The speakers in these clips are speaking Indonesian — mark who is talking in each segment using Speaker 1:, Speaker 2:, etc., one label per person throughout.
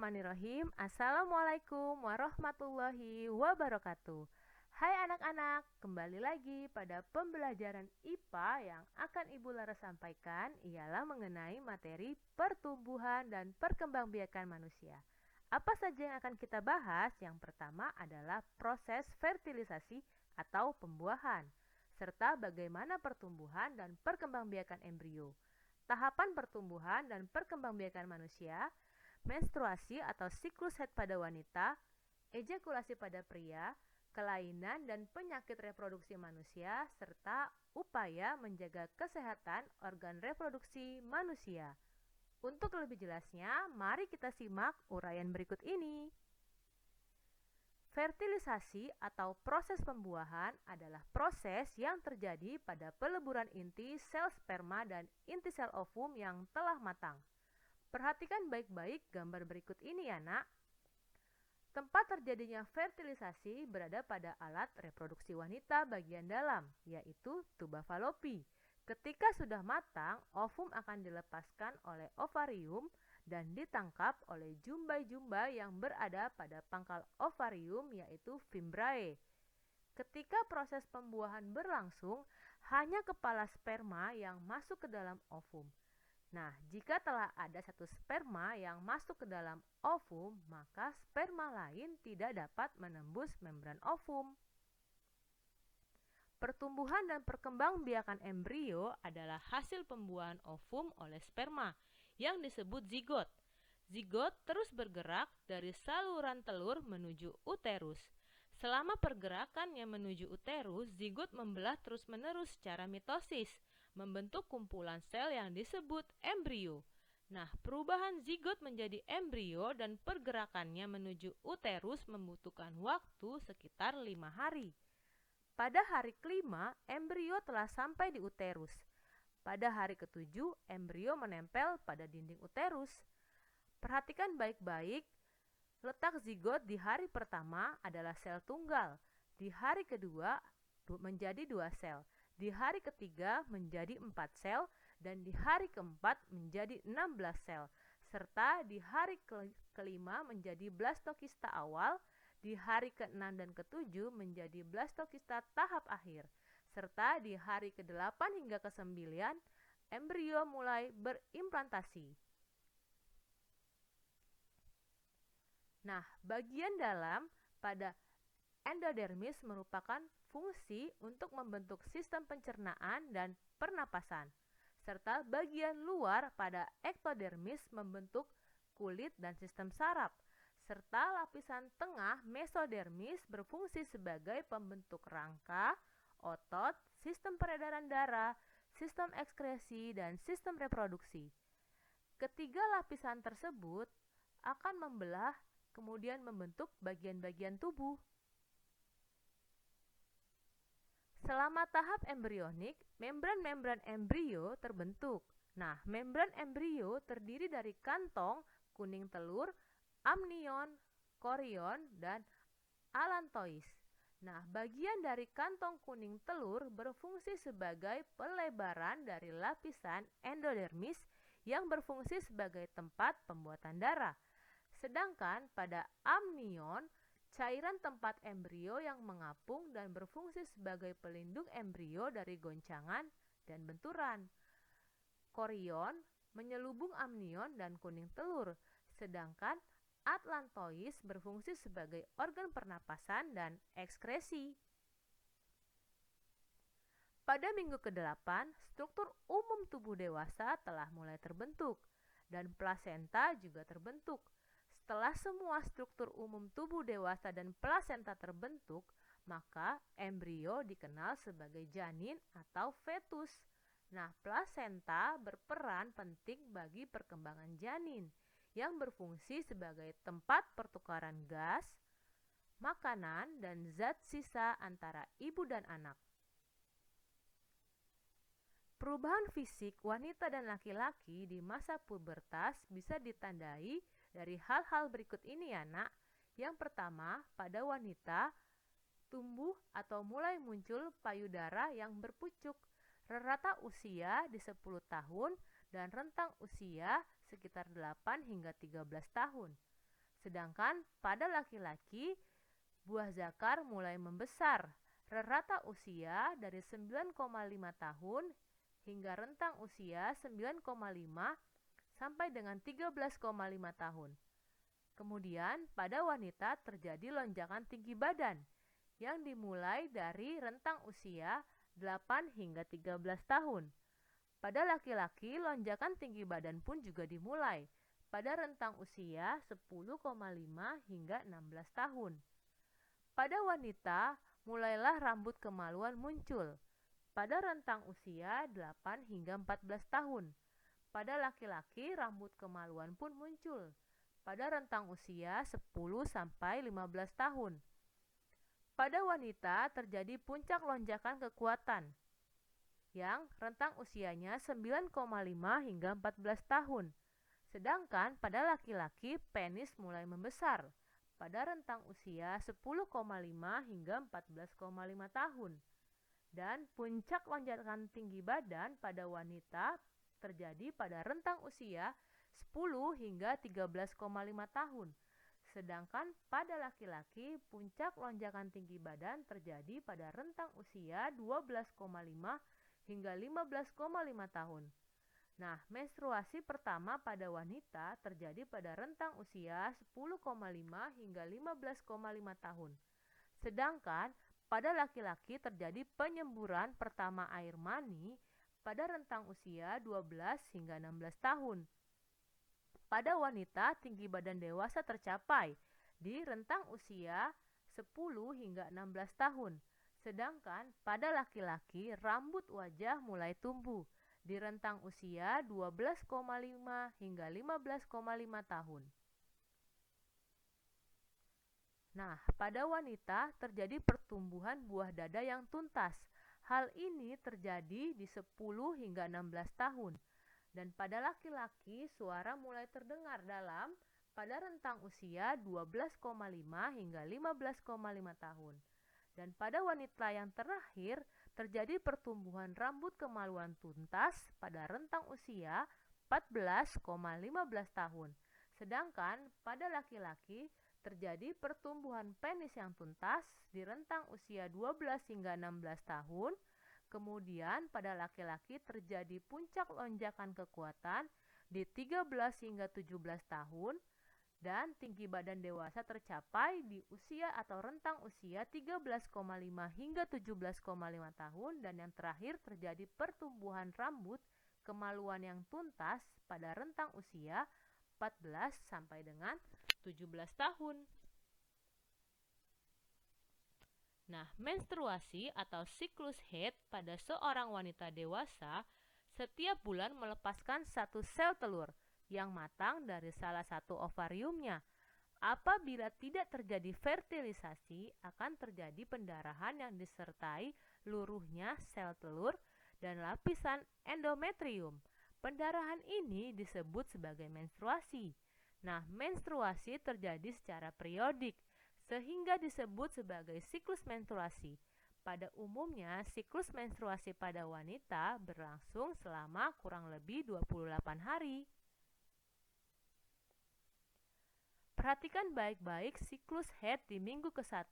Speaker 1: Bismillahirrahmanirrahim. Assalamualaikum warahmatullahi wabarakatuh. Hai anak-anak, kembali lagi pada pembelajaran IPA yang akan Ibu Lara sampaikan ialah mengenai materi pertumbuhan dan perkembangbiakan manusia. Apa saja yang akan kita bahas? Yang pertama adalah proses fertilisasi atau pembuahan, serta bagaimana pertumbuhan dan perkembangbiakan embrio, tahapan pertumbuhan dan perkembangbiakan manusia, menstruasi atau siklus haid pada wanita, ejakulasi pada pria, kelainan dan penyakit reproduksi manusia, serta upaya menjaga kesehatan organ reproduksi manusia. Untuk lebih jelasnya, mari kita simak uraian berikut ini. Fertilisasi atau proses pembuahan adalah proses yang terjadi pada peleburan inti sel sperma dan inti sel ovum yang telah matang. Perhatikan baik-baik gambar berikut ini ya nak. Tempat terjadinya fertilisasi berada pada alat reproduksi wanita bagian dalam, yaitu tuba falopi. Ketika sudah matang, ovum akan dilepaskan oleh ovarium dan ditangkap oleh jumbai-jumbai yang berada pada pangkal ovarium, yaitu fimbrae. Ketika proses pembuahan berlangsung, hanya kepala sperma yang masuk ke dalam ovum. Nah, jika telah ada satu sperma yang masuk ke dalam ovum, maka sperma lain tidak dapat menembus membran ovum. Pertumbuhan dan perkembangbiakan embrio adalah hasil pembuahan ovum oleh sperma yang disebut zigot. Zigot terus bergerak dari saluran telur menuju uterus. Selama pergerakannya menuju uterus, zigot membelah terus-menerus secara mitosis, membentuk kumpulan sel yang disebut embrio. Nah, perubahan zigot menjadi embrio dan pergerakannya menuju uterus membutuhkan waktu sekitar 5 hari. Pada hari kelima, embrio telah sampai di uterus. Pada hari ketujuh, embrio menempel pada dinding uterus. Perhatikan baik-baik, letak zigot di hari pertama adalah sel tunggal. Di hari kedua menjadi 2 sel. Di hari ketiga menjadi 4 sel dan di hari keempat menjadi 16 sel, serta di hari kelima menjadi blastokista awal, di hari ke-6 dan ke-7 menjadi blastokista tahap akhir, serta di hari ke-8 hingga ke-9 embrio mulai berimplantasi. Nah, bagian dalam pada endodermis merupakan fungsi untuk membentuk sistem pencernaan dan pernapasan, serta bagian luar pada ektodermis membentuk kulit dan sistem saraf, serta lapisan tengah mesodermis berfungsi sebagai pembentuk rangka, otot, sistem peredaran darah, sistem ekskresi, dan sistem reproduksi. Ketiga lapisan tersebut akan membelah kemudian membentuk bagian-bagian tubuh. Selama tahap embrionik, membran-membran embrio terbentuk. Nah, membran embrio terdiri dari kantong kuning telur, amnion, korion, dan allantois. Nah, bagian dari kantong kuning telur berfungsi sebagai pelebaran dari lapisan endodermis yang berfungsi sebagai tempat pembuatan darah. Sedangkan pada amnion, cairan tempat embrio yang mengapung dan berfungsi sebagai pelindung embrio dari goncangan dan benturan. Korion menyelubung amnion dan kuning telur, sedangkan atlantois berfungsi sebagai organ pernapasan dan ekskresi. Pada minggu ke-8, struktur umum tubuh dewasa telah mulai terbentuk dan plasenta juga terbentuk. Setelah semua struktur umum tubuh dewasa dan plasenta terbentuk, maka embrio dikenal sebagai janin atau fetus. Nah, plasenta berperan penting bagi perkembangan janin yang berfungsi sebagai tempat pertukaran gas, makanan, dan zat sisa antara ibu dan anak. Perubahan fisik wanita dan laki-laki di masa pubertas bisa ditandai dari hal-hal berikut ini ya nak. Yang pertama, pada wanita tumbuh atau mulai muncul payudara yang berpucuk. Rata usia di 10 tahun dan rentang usia sekitar 8 hingga 13 tahun. Sedangkan pada laki-laki, buah zakar mulai membesar. Rata usia dari 9,5 tahun hingga rentang usia 9,5 sampai dengan 13,5 tahun. Kemudian pada wanita terjadi lonjakan tinggi badan yang dimulai dari rentang usia 8 hingga 13 tahun. Pada laki-laki, lonjakan tinggi badan pun juga dimulai pada rentang usia 10,5 hingga 16 tahun. Pada wanita, mulailah rambut kemaluan muncul pada rentang usia 8 hingga 14 tahun. Pada laki-laki, rambut kemaluan pun muncul pada rentang usia 10 sampai 15 tahun. Pada wanita terjadi puncak lonjakan kekuatan yang rentang usianya 9,5 hingga 14 tahun. Sedangkan pada laki-laki penis mulai membesar pada rentang usia 10,5 hingga 14,5 tahun. Dan puncak lonjakan tinggi badan pada wanita terjadi pada rentang usia 10 hingga 13,5 tahun. Sedangkan pada laki-laki puncak lonjakan tinggi badan terjadi pada rentang usia 12,5 hingga 15,5 tahun. Nah, menstruasi pertama pada wanita terjadi pada rentang usia 10,5 hingga 15,5 tahun. Sedangkan pada laki-laki terjadi penyemburan pertama air mani pada rentang usia 12 hingga 16 tahun. Pada wanita, tinggi badan dewasa tercapai di rentang usia 10 hingga 16 tahun. Sedangkan pada laki-laki, rambut wajah mulai tumbuh di rentang usia 12,5 hingga 15,5 tahun. Nah, pada wanita terjadi pertumbuhan buah dada yang tuntas. Hal ini terjadi di 10 hingga 16 tahun. Dan pada laki-laki, suara mulai terdengar dalam pada rentang usia 12,5 hingga 15,5 tahun. Dan pada wanita yang terakhir, terjadi pertumbuhan rambut kemaluan tuntas pada rentang usia 14,15 tahun. Sedangkan pada laki-laki terjadi pertumbuhan penis yang tuntas di rentang usia 12 hingga 16 tahun. Kemudian pada laki-laki terjadi puncak lonjakan kekuatan di 13 hingga 17 tahun. Dan tinggi badan dewasa tercapai di usia atau rentang usia 13,5 hingga 17,5 tahun. Dan yang terakhir terjadi pertumbuhan rambut kemaluan yang tuntas pada rentang usia 14 sampai dengan 17 tahun. Nah, menstruasi atau siklus haid pada seorang wanita dewasa setiap bulan melepaskan satu sel telur yang matang dari salah satu ovariumnya. Apabila tidak terjadi fertilisasi, akan terjadi pendarahan yang disertai luruhnya sel telur dan lapisan endometrium. Pendarahan ini disebut sebagai menstruasi. Nah, menstruasi terjadi secara periodik, sehingga disebut sebagai siklus menstruasi. Pada umumnya, siklus menstruasi pada wanita berlangsung selama kurang lebih 28 hari. Perhatikan baik-baik siklus haid di minggu ke-1,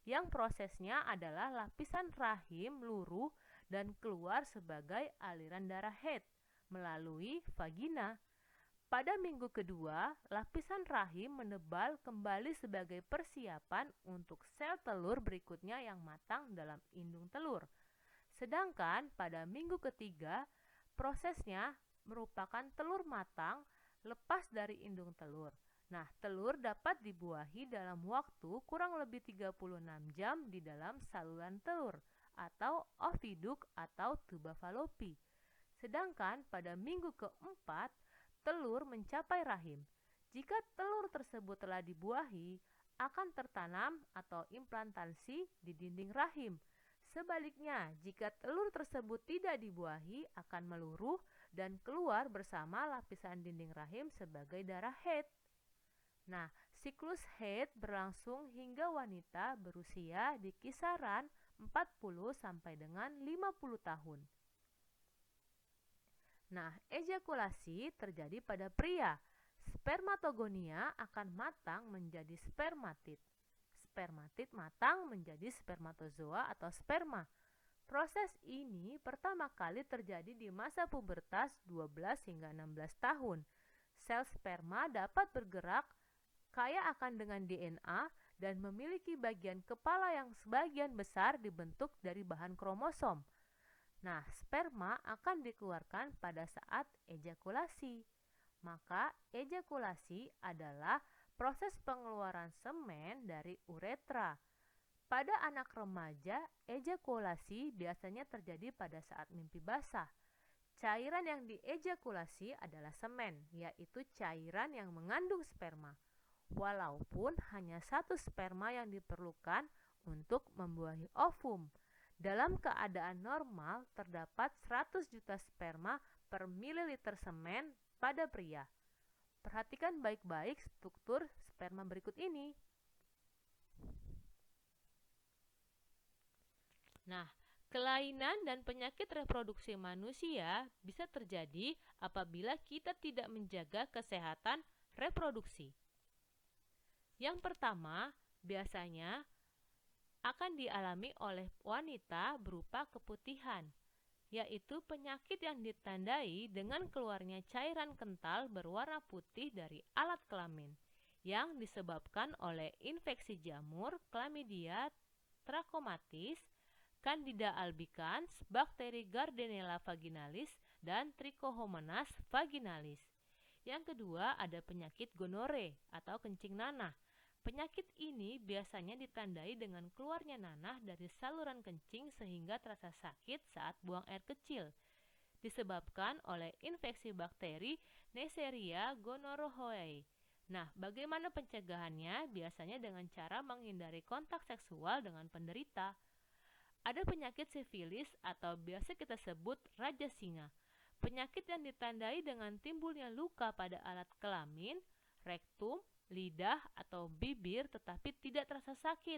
Speaker 1: yang prosesnya adalah lapisan rahim luruh dan keluar sebagai aliran darah haid melalui vagina. Pada minggu kedua, lapisan rahim menebal kembali sebagai persiapan untuk sel telur berikutnya yang matang dalam indung telur. Sedangkan pada minggu ketiga, prosesnya merupakan telur matang lepas dari indung telur. Nah, telur dapat dibuahi dalam waktu kurang lebih 36 jam di dalam saluran telur atau oviduk atau tuba falopi. Sedangkan pada minggu keempat, telur mencapai rahim. Jika telur tersebut telah dibuahi, akan tertanam atau implantasi di dinding rahim. Sebaliknya, jika telur tersebut tidak dibuahi, akan meluruh dan keluar bersama lapisan dinding rahim sebagai darah haid. Nah, siklus haid berlangsung hingga wanita berusia di kisaran 40 sampai dengan 50 tahun. Nah, ejakulasi terjadi pada pria Spermatogonia akan matang menjadi spermatid. Spermatid matang menjadi spermatozoa atau sperma. Proses ini pertama kali terjadi di masa pubertas 12 hingga 16 tahun. Sel sperma dapat bergerak, kaya akan dengan DNA, dan memiliki bagian kepala yang sebagian besar dibentuk dari bahan kromosom. Nah, sperma akan dikeluarkan pada saat ejakulasi. Maka, ejakulasi adalah proses pengeluaran semen dari uretra. Pada anak remaja, ejakulasi biasanya terjadi pada saat mimpi basah. Cairan yang diejakulasi adalah semen, yaitu cairan yang mengandung sperma. Walaupun hanya satu sperma yang diperlukan untuk membuahi ovum. Dalam keadaan normal, terdapat 100 juta sperma per mililiter semen pada pria. Perhatikan baik-baik struktur sperma berikut ini. Nah, kelainan dan penyakit reproduksi manusia bisa terjadi apabila kita tidak menjaga kesehatan reproduksi. Yang pertama, biasanya akan dialami oleh wanita berupa keputihan, yaitu penyakit yang ditandai dengan keluarnya cairan kental berwarna putih dari alat kelamin yang disebabkan oleh infeksi jamur, Chlamydia trachomatis, Candida albicans, bakteri Gardnerella vaginalis, dan Trichomonas vaginalis. Yang kedua ada penyakit gonore atau kencing nanah. Penyakit ini biasanya ditandai dengan keluarnya nanah dari saluran kencing sehingga terasa sakit saat buang air kecil. Disebabkan oleh infeksi bakteri Neisseria gonorrhoeae. Nah, bagaimana pencegahannya? Biasanya dengan cara menghindari kontak seksual dengan penderita. Ada penyakit sifilis atau biasa kita sebut raja singa. Penyakit yang ditandai dengan timbulnya luka pada alat kelamin, rektum, lidah, atau bibir tetapi tidak terasa sakit.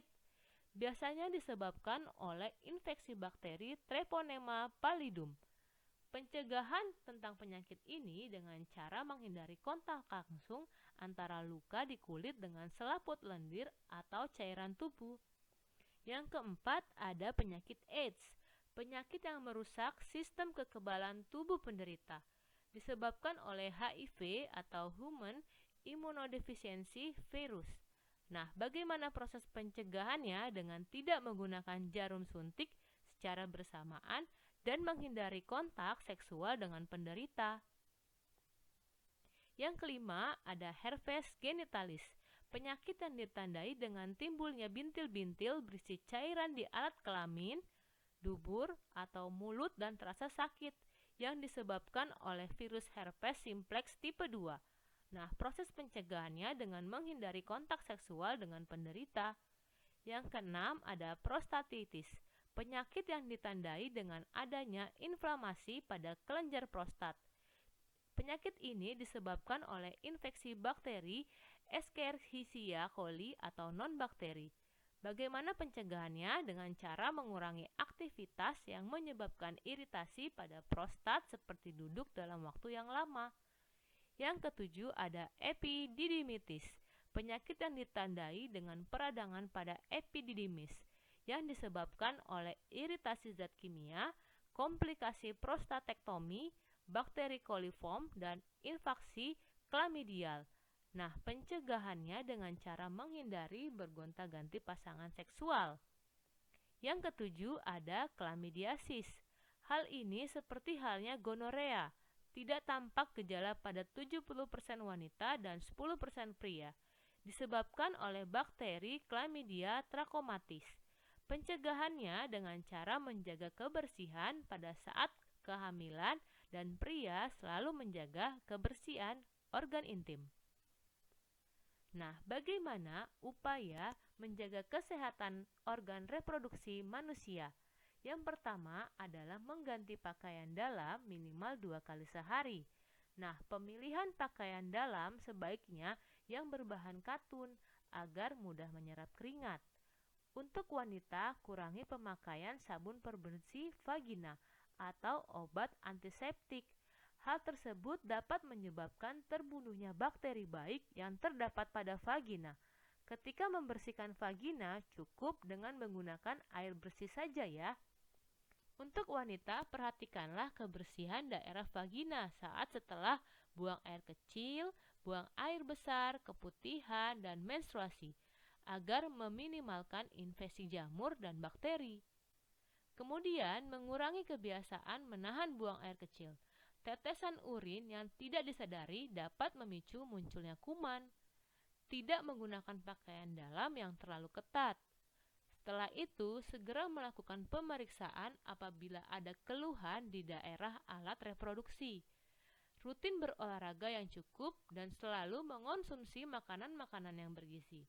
Speaker 1: Biasanya disebabkan oleh infeksi bakteri Treponema pallidum. Pencegahan tentang penyakit ini dengan cara menghindari kontak langsung antara luka di kulit dengan selaput lendir atau cairan tubuh. Yang keempat ada penyakit AIDS, penyakit yang merusak sistem kekebalan tubuh penderita, disebabkan oleh HIV atau Human Immunodeficiency Virus. Nah, bagaimana proses pencegahannya dengan tidak menggunakan jarum suntik secara bersamaan dan menghindari kontak seksual dengan penderita. Yang kelima ada herpes genitalis, penyakit yang ditandai dengan timbulnya bintil-bintil berisi cairan di alat kelamin, dubur, atau mulut dan terasa sakit yang disebabkan oleh virus herpes simplex tipe 2. Nah, proses pencegahannya dengan menghindari kontak seksual dengan penderita. Yang keenam ada prostatitis, penyakit yang ditandai dengan adanya inflamasi pada kelenjar prostat. Penyakit ini disebabkan oleh infeksi bakteri Escherichia coli atau non-bakteri. Bagaimana pencegahannya? Dengan cara mengurangi aktivitas yang menyebabkan iritasi pada prostat seperti duduk dalam waktu yang lama. Yang ketujuh ada epididymitis, penyakit yang ditandai dengan peradangan pada epididymis yang disebabkan oleh iritasi zat kimia, komplikasi prostatektomi, bakteri coliform, dan infeksi chlamydial. Nah, pencegahannya dengan cara menghindari bergonta-ganti pasangan seksual. Yang ketujuh ada chlamydiasis. Hal ini seperti halnya gonorea, tidak tampak gejala pada 70% wanita dan 10% pria, disebabkan oleh bakteri Chlamydia trachomatis. Pencegahannya dengan cara menjaga kebersihan pada saat kehamilan dan pria selalu menjaga kebersihan organ intim. Nah, bagaimana upaya menjaga kesehatan organ reproduksi manusia? Yang pertama adalah mengganti pakaian dalam minimal 2 kali sehari. Nah, pemilihan pakaian dalam sebaiknya yang berbahan katun agar mudah menyerap keringat. Untuk wanita, kurangi pemakaian sabun pembersih vagina atau obat antiseptik. Hal tersebut dapat menyebabkan terbunuhnya bakteri baik yang terdapat pada vagina. Ketika membersihkan vagina, cukup dengan menggunakan air bersih saja ya. Untuk wanita, perhatikanlah kebersihan daerah vagina saat setelah buang air kecil, buang air besar, keputihan, dan menstruasi, agar meminimalkan infeksi jamur dan bakteri. Kemudian, mengurangi kebiasaan menahan buang air kecil. Tetesan urin yang tidak disadari dapat memicu munculnya kuman. Tidak menggunakan pakaian dalam yang terlalu ketat. Setelah itu, segera melakukan pemeriksaan apabila ada keluhan di daerah alat reproduksi. Rutin berolahraga yang cukup dan selalu mengonsumsi makanan-makanan yang bergizi.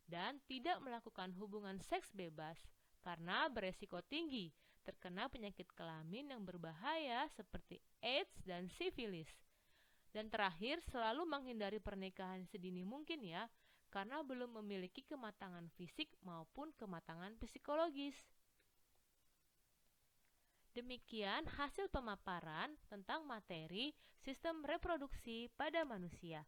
Speaker 1: Dan tidak melakukan hubungan seks bebas karena beresiko tinggi terkena penyakit kelamin yang berbahaya seperti AIDS dan sifilis. Dan terakhir, selalu menghindari pernikahan sedini mungkin ya, karena belum memiliki kematangan fisik maupun kematangan psikologis. Demikian hasil pemaparan tentang materi sistem reproduksi pada manusia.